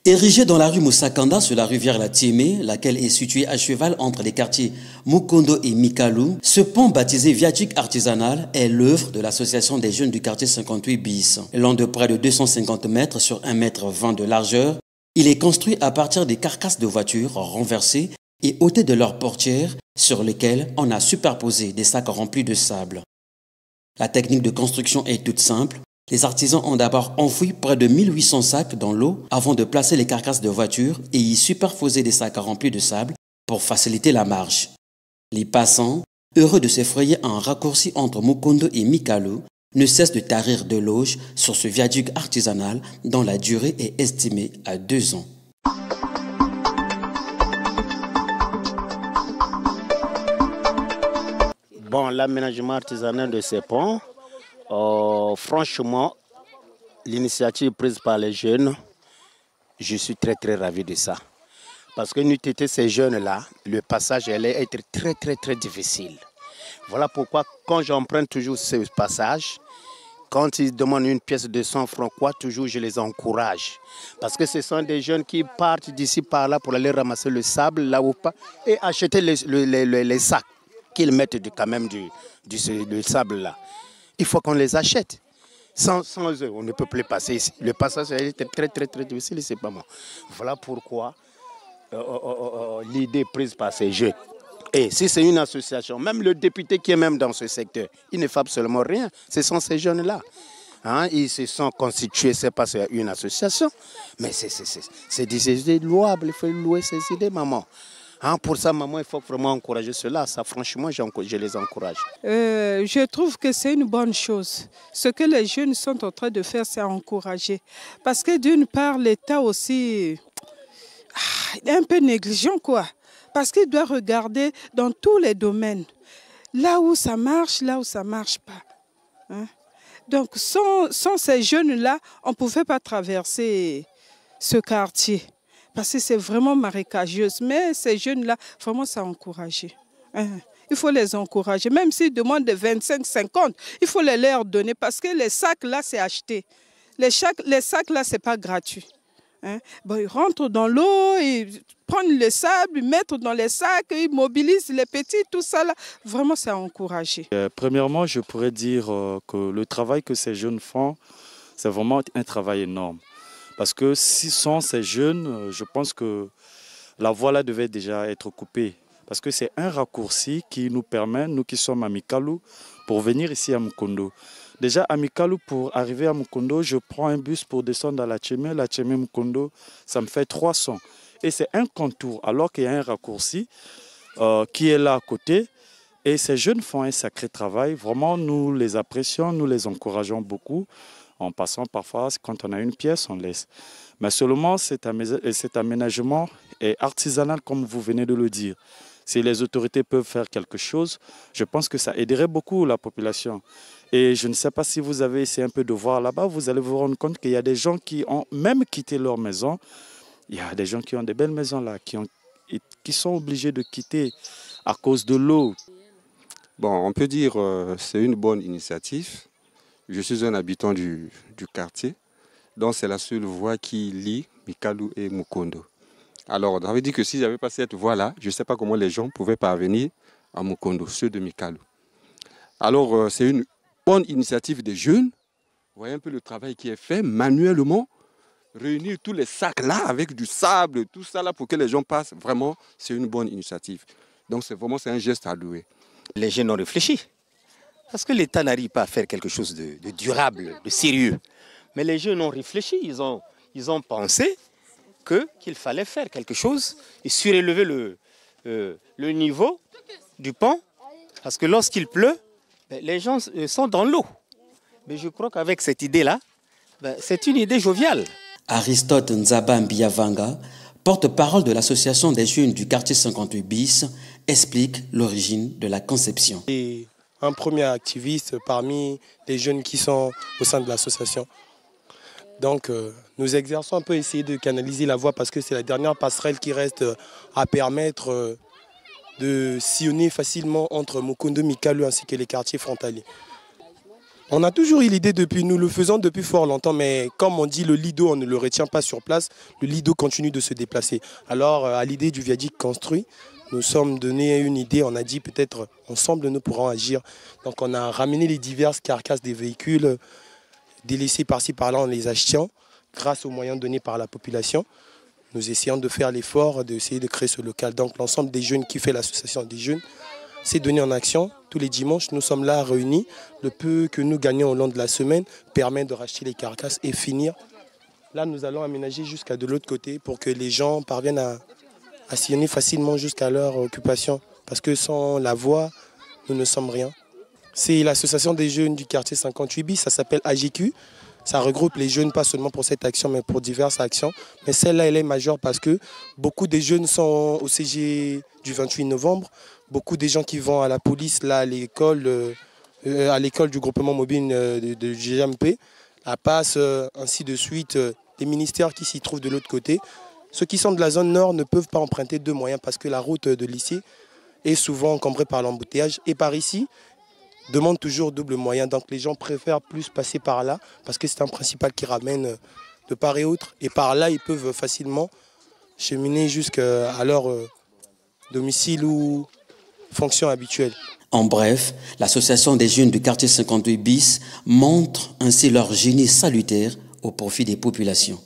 Érigé dans la rue Moussakanda sur la rivière La Tiémé, laquelle est située à cheval entre les quartiers Mukondo et Mikalu, ce pont baptisé viaduc artisanal est l'œuvre de l'association des jeunes du quartier 58 bis. Long de près de 250 mètres sur 1,20 m de largeur, il est construit à partir des carcasses de voitures renversées et ôtées de leurs portières sur lesquelles on a superposé des sacs remplis de sable. La technique de construction est toute simple. Les artisans ont d'abord enfoui près de 1800 sacs dans l'eau avant de placer les carcasses de voitures et y superposer des sacs remplis de sable pour faciliter la marche. Les passants, heureux de s'effrayer un raccourci entre Mukondo et Mikalu, ne cessent de tarir d'éloges sur ce viaduc artisanal dont la durée est estimée à 2 ans. Bon, l'aménagement artisanal de ces ponts, franchement, l'initiative prise par les jeunes, je suis très ravi de ça. Parce que nous étions ces jeunes-là, le passage allait être très difficile. Voilà pourquoi quand j'emprunte toujours ce passage, quand ils demandent une pièce de 100 francs, toujours je les encourage. Parce que ce sont des jeunes qui partent d'ici par là pour aller ramasser le sable là ou pas et acheter les sacs qu'ils mettent quand même du sable là. Il faut qu'on les achète. Sans eux, on ne peut plus passer ici. Le passage est très difficile, c'est pas moi. Voilà pourquoi l'idée prise par ces jeunes. Et si c'est une association, même le député qui est même dans ce secteur, il ne fait absolument rien. Ce sont ces jeunes-là. Hein, ils se sont constitués, c'est pas une association, mais c'est des idées louables, il faut louer ces idées, maman. Hein, pour ça, maman, il faut vraiment encourager cela. Ça, franchement, je les encourage. Je trouve que c'est une bonne chose. Ce que les jeunes sont en train de faire, c'est encourager. Parce que d'une part, l'État aussi est un peu négligent, quoi. Parce qu'il doit regarder dans tous les domaines. Là où ça marche pas. Hein? Donc, sans ces jeunes-là, on ne pouvait pas traverser ce quartier. Parce que c'est vraiment marécageux. Mais ces jeunes-là, vraiment, ça a encouragé. Il faut les encourager. Même s'ils demandent de 25, 50, il faut les leur donner. Parce que les sacs-là, c'est acheté. Les sacs-là, ce n'est pas gratuit. Bon, ils rentrent dans l'eau, ils prennent le sable, ils mettent dans les sacs, ils mobilisent les petits, tout ça. Là. Vraiment, c'est à encourager. Premièrement, je pourrais dire que le travail que ces jeunes font, c'est vraiment un travail énorme. Parce que si sont ces jeunes, je pense que la voie là devait déjà être coupée. Parce que c'est un raccourci qui nous permet, nous qui sommes à Mikalu, pour venir ici à Mukondo. Déjà à Mikalu, pour arriver à Mukondo, je prends un bus pour descendre à La Tiémé Mukondo, ça me fait 300. Et c'est un contour, alors qu'il y a un raccourci qui est là à côté. Et ces jeunes font un sacré travail. Vraiment, nous les apprécions, nous les encourageons beaucoup. En passant parfois, quand on a une pièce, on laisse. Mais seulement cet aménagement est artisanal, comme vous venez de le dire. Si les autorités peuvent faire quelque chose, je pense que ça aiderait beaucoup la population. Et je ne sais pas si vous avez essayé un peu de voir là-bas, vous allez vous rendre compte qu'il y a des gens qui ont même quitté leur maison. Il y a des gens qui ont des belles maisons là, qui sont obligés de quitter à cause de l'eau. Bon, on peut dire que c'est une bonne initiative. Je suis un habitant du quartier, donc c'est la seule voie qui lie Mikalu et Mukondo. Alors, ça veut dire que si j'avais pas cette voie-là, je ne sais pas comment les gens pouvaient parvenir à Mukondo, ceux de Mikalu. Alors, c'est une bonne initiative des jeunes. Vous voyez un peu le travail qui est fait manuellement. Réunir tous les sacs là avec du sable, tout ça là pour que les gens passent. Vraiment, c'est une bonne initiative. Donc, c'est un geste à louer. Les jeunes ont réfléchi. Parce que l'État n'arrive pas à faire quelque chose de durable, de sérieux. Mais les jeunes ont réfléchi, ils ont pensé qu'il fallait faire quelque chose et surélever le niveau du pont. Parce que lorsqu'il pleut, les gens sont dans l'eau. Mais je crois qu'avec cette idée-là, c'est une idée joviale. Aristote Nzaba Mbiavanga, porte-parole de l'association des jeunes du quartier 58 bis, explique l'origine de la conception. Et un premier activiste parmi les jeunes qui sont au sein de l'association. Donc nous exerçons un peu essayer de canaliser la voie parce que c'est la dernière passerelle qui reste à permettre de sillonner facilement entre Mukondo, Mikalu ainsi que les quartiers frontaliers. On a toujours eu l'idée depuis, nous le faisons depuis fort longtemps, mais comme on dit, le Lido, on ne le retient pas sur place, le Lido continue de se déplacer. Alors, à l'idée du viaduc construit, nous sommes donné une idée, on a dit peut-être ensemble nous pourrons agir. Donc on a ramené les diverses carcasses des véhicules délaissés par-ci par-là en les achetant grâce aux moyens donnés par la population. Nous essayons de faire l'effort d'essayer de créer ce local. Donc l'ensemble des jeunes qui fait l'association des jeunes s'est donné en action. Tous les dimanches, nous sommes là réunis. Le peu que nous gagnons au long de la semaine permet de racheter les carcasses et finir. Là, nous allons aménager jusqu'à de l'autre côté pour que les gens parviennent à sillonner facilement jusqu'à leur occupation. Parce que sans la voie, nous ne sommes rien. C'est l'association des jeunes du quartier 58 bis, ça s'appelle AGQ. Ça regroupe les jeunes, pas seulement pour cette action, mais pour diverses actions. Mais celle-là, elle est majeure parce que beaucoup des jeunes sont au CG du 28 novembre. Beaucoup des gens qui vont à la police, là, à l'école du groupement mobile de GMP, à PASS, ainsi de suite, les ministères qui s'y trouvent de l'autre côté. Ceux qui sont de la zone nord ne peuvent pas emprunter deux moyens parce que la route de lycée est souvent encombrée par l'embouteillage. Et par ici, demande toujours double moyen. Donc les gens préfèrent plus passer par là parce que c'est un principal qui ramène de part et autre. Et par là, ils peuvent facilement cheminer jusqu'à leur domicile ou fonction habituelle. En bref, l'association des jeunes du quartier 58 bis montre ainsi leur génie salutaire au profit des populations.